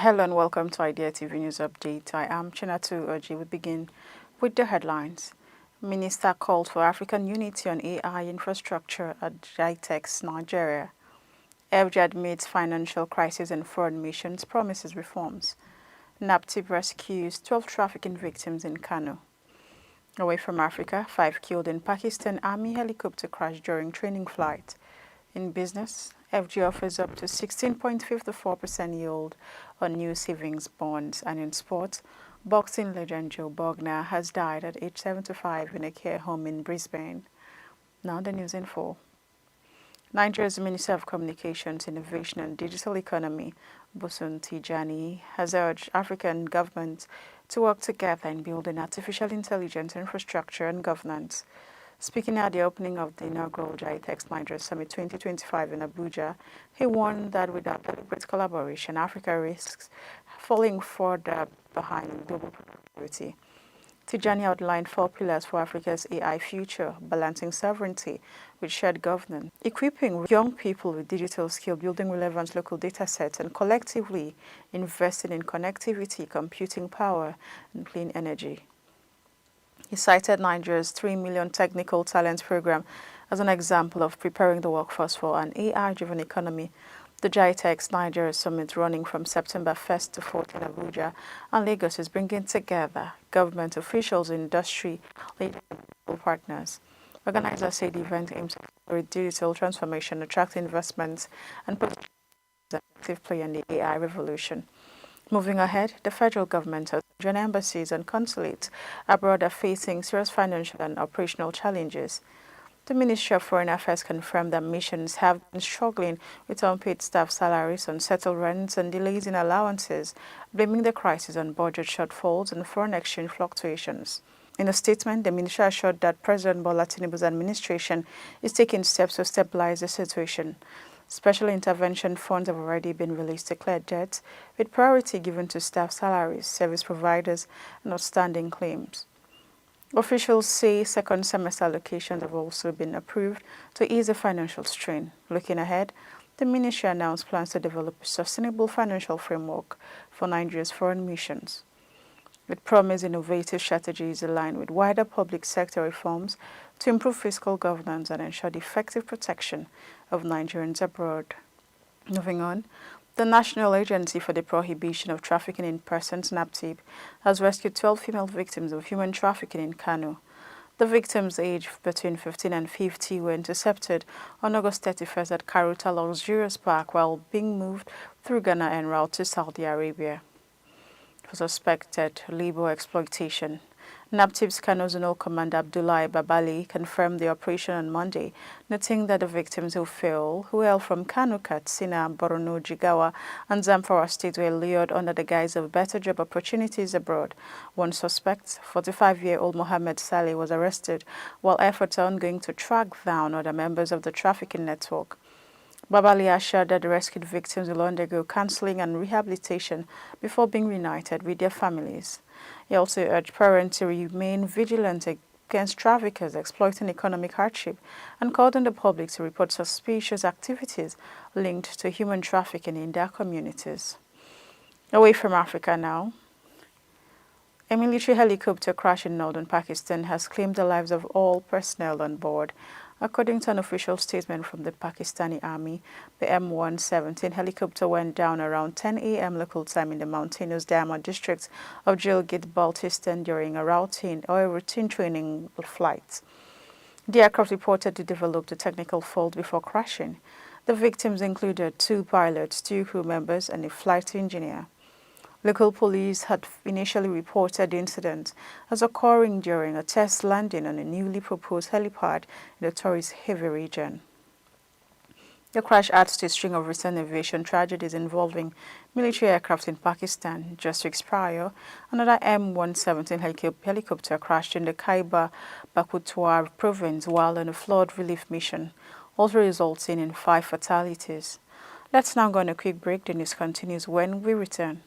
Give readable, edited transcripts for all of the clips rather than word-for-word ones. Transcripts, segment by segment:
Hello and welcome to Idea TV News Update. I am Chinatu Oji. We begin with the headlines. Minister called for African unity on AI infrastructure at GITEX, Nigeria. FG admits financial crisis and foreign missions, promises reforms. NAPTIP rescues 12 trafficking victims in KANO. Away from Africa, 5 killed in Pakistan Army helicopter crash during training flight. In business, FG offers up to 16.54% yield on new savings bonds. And in sports, boxing legend Joe Bogner has died at age 75 in a care home in Brisbane. Now the news in full. Nigeria's Minister of Communications, Innovation and Digital Economy, Bosun Tijani, has urged African governments to work together in building artificial intelligence infrastructure and governance. Speaking at the opening of the inaugural GITEX Nigeria Summit 2025 in Abuja, he warned that without deliberate collaboration, Africa risks falling further behind global prosperity. Tijani outlined 4 pillars for Africa's AI future: balancing sovereignty with shared governance, equipping young people with digital skills, building relevant local data sets, and collectively investing in connectivity, computing power, and clean energy. He cited Nigeria's 3 million technical talent program as an example of preparing the workforce for an AI-driven economy. The GITEX Nigeria Summit, running from September 1st to 4th in Abuja and Lagos, is bringing together government officials, industry leaders, and partners. Organizers say the event aims to accelerate digital transformation, attract investments, and put an active play in the AI revolution. Moving ahead, the federal government has Nigerian embassies and consulates abroad are facing serious financial and operational challenges. The Ministry of Foreign Affairs confirmed that missions have been struggling with unpaid staff salaries, unsettled rents, and delays in allowances, blaming the crisis on budget shortfalls and foreign exchange fluctuations. In a statement, the ministry assured that President Bola Tinubu's administration is taking steps to stabilize the situation. Special intervention funds have already been released to clear debts, with priority given to staff salaries, service providers, and outstanding claims. Officials say second semester allocations have also been approved to ease the financial strain. Looking ahead, the ministry announced plans to develop a sustainable financial framework for Nigeria's foreign missions. It promised innovative strategies aligned with wider public sector reforms to improve fiscal governance and ensure the effective protection of Nigerians abroad. Moving on, the National Agency for the Prohibition of Trafficking in Persons, NAPTIP, has rescued 12 female victims of human trafficking in KANO. The victims, aged between 15 and 50, were intercepted on August 31st at Karuta Luxurious Park while being moved through Ghana en route to Saudi Arabia for suspected labor exploitation. NAPTIP's Kano Zonal Commander Abdullahi Babali confirmed the operation on Monday, noting that the victims who hail from Kano, Katsina, Borno, Jigawa, and Zamfara State were lured under the guise of better job opportunities abroad. One suspect, 45-year-old Mohammed Saleh, was arrested, while efforts are ongoing to track down other members of the trafficking network. Babali assured that the rescued victims will undergo counseling and rehabilitation before being reunited with their families. He also urged parents to remain vigilant against traffickers exploiting economic hardship and called on the public to report suspicious activities linked to human trafficking in their communities. Away from Africa now, a military helicopter crash in northern Pakistan has claimed the lives of all personnel on board. According to an official statement from the Pakistani Army, the M117 helicopter went down around 10 a.m. local time in the mountainous Diamond district of Gilgit-Baltistan during a routine training flight. The aircraft reportedly developed a technical fault before crashing. The victims included 2 pilots, 2 crew members, and a flight engineer. Local police had initially reported the incident as occurring during a test landing on a newly proposed helipad in the tourist-heavy region. The crash adds to a string of recent aviation tragedies involving military aircraft in Pakistan. Just weeks prior, another M117 helicopter crashed in the Khyber Pakhtunkhwa province while on a flood relief mission, also resulting in 5 fatalities. Let's now go on a quick break. The news continues when we return.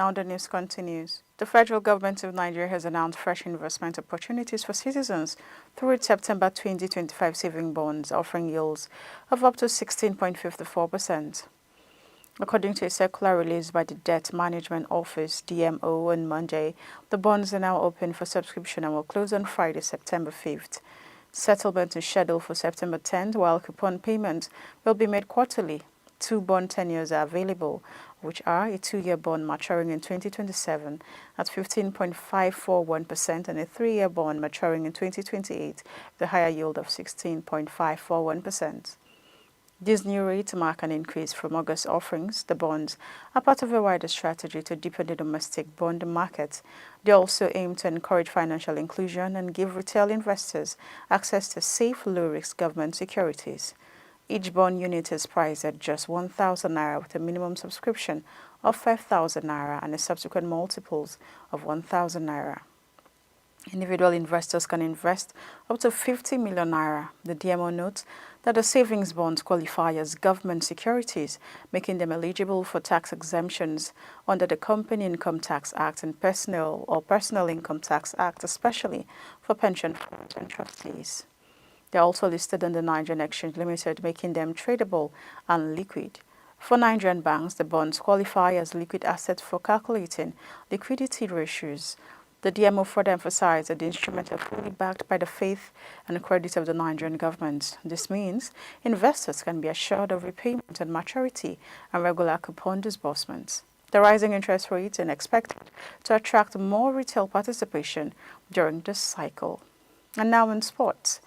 Now the news continues. The federal government of Nigeria has announced fresh investment opportunities for citizens through its September 2025 saving bonds, offering yields of up to 16.54%. According to a circular released by the Debt Management Office (DMO) on Monday, the bonds are now open for subscription and will close on Friday, September 5th. Settlement is scheduled for September 10th, while coupon payments will be made quarterly. 2 bond tenures are available, which are a 2-year bond maturing in 2027 at 15.541% and a 3-year bond maturing in 2028 with a higher yield of 16.541%. These new rates mark an increase from August offerings. The bonds are part of a wider strategy to deepen the domestic bond market. They also aim to encourage financial inclusion and give retail investors access to safe, low-risk government securities. Each bond unit is priced at just 1,000 naira with a minimum subscription of 5,000 naira and a subsequent multiples of 1,000 naira. Individual investors can invest up to 50 million naira. The DMO notes that the savings bonds qualify as government securities, making them eligible for tax exemptions under the Company Income Tax Act and Personal Income Tax Act, especially for pension funds and trustees. They are also listed on the Nigerian Exchange Limited, making them tradable and liquid. For Nigerian banks, the bonds qualify as liquid assets for calculating liquidity ratios. The DMO further emphasized that the instruments are fully backed by the faith and credit of the Nigerian government. This means investors can be assured of repayment and maturity and regular coupon disbursements. The rising interest rates are expected to attract more retail participation during this cycle. And now in sports.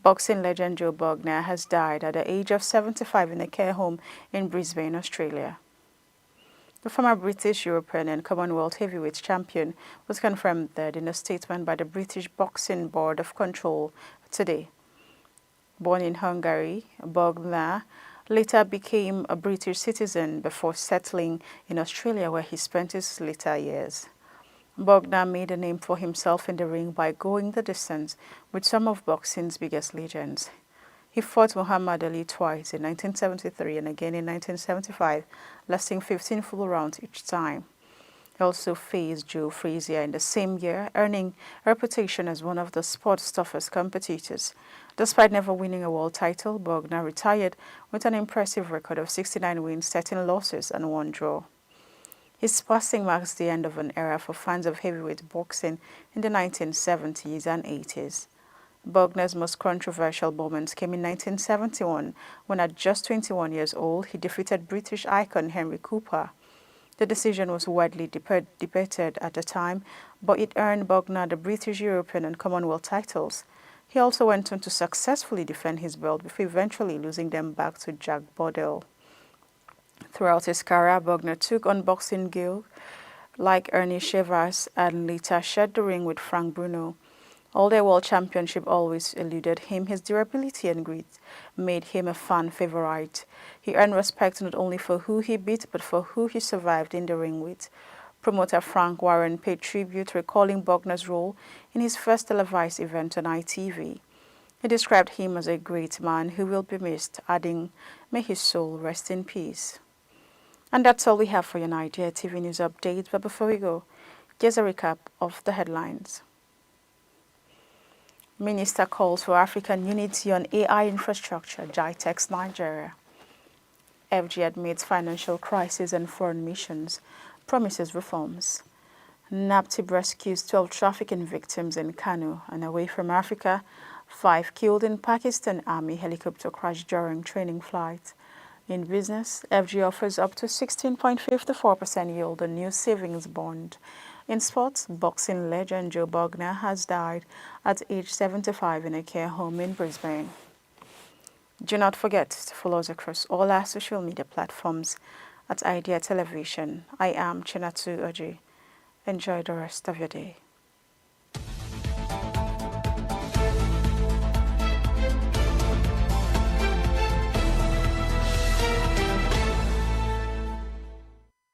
Boxing legend Joe Bogner has died at the age of 75 in a care home in Brisbane, Australia. The former British, European and Commonwealth heavyweight champion was confirmed dead in a statement by the British Boxing Board of Control today. Born in Hungary, Bogner later became a British citizen before settling in Australia, where he spent his later years. Bogner made a name for himself in the ring by going the distance with some of boxing's biggest legends. He fought Muhammad Ali twice in 1973 and again in 1975, lasting 15 full rounds each time. He also faced Joe Frazier in the same year, earning a reputation as one of the sport's toughest competitors. Despite never winning a world title, Bogner retired with an impressive record of 69 wins, 13 losses and 1 draw. His passing marks the end of an era for fans of heavyweight boxing in the 1970s and 80s. Bogner's most controversial moments came in 1971, when at just 21 years old, he defeated British icon Henry Cooper. The decision was widely debated at the time, but it earned Bogner the British, European and Commonwealth titles. He also went on to successfully defend his belt before eventually losing them back to Jack Bodell. Throughout his career, Bogner took on boxing gigs like Ernie Shavers and later shared the ring with Frank Bruno. Although the world championship always eluded him, his durability and grit made him a fan favorite. He earned respect not only for who he beat, but for who he survived in the ring with. Promoter Frank Warren paid tribute, recalling Bogner's role in his first televised event on ITV. He described him as a great man who will be missed, adding, "May his soul rest in peace." And that's all we have for your Nigeria TV News update. But before we go, here's a recap of the headlines. Minister calls for African unity on AI infrastructure, GITEX Nigeria. FG admits financial crisis and foreign missions, promises reforms. NAPTIP rescues 12 trafficking victims in KANO and away from Africa. 5 killed in Pakistan Army helicopter crash during training flight. In business, FG offers up to 16.54% yield on new savings bond. In sports, boxing legend Joe Bogner has died at age 75 in a care home in Brisbane. Do not forget to follow us across all our social media platforms at Idea Television. I am Chinatu Oji. Enjoy the rest of your day.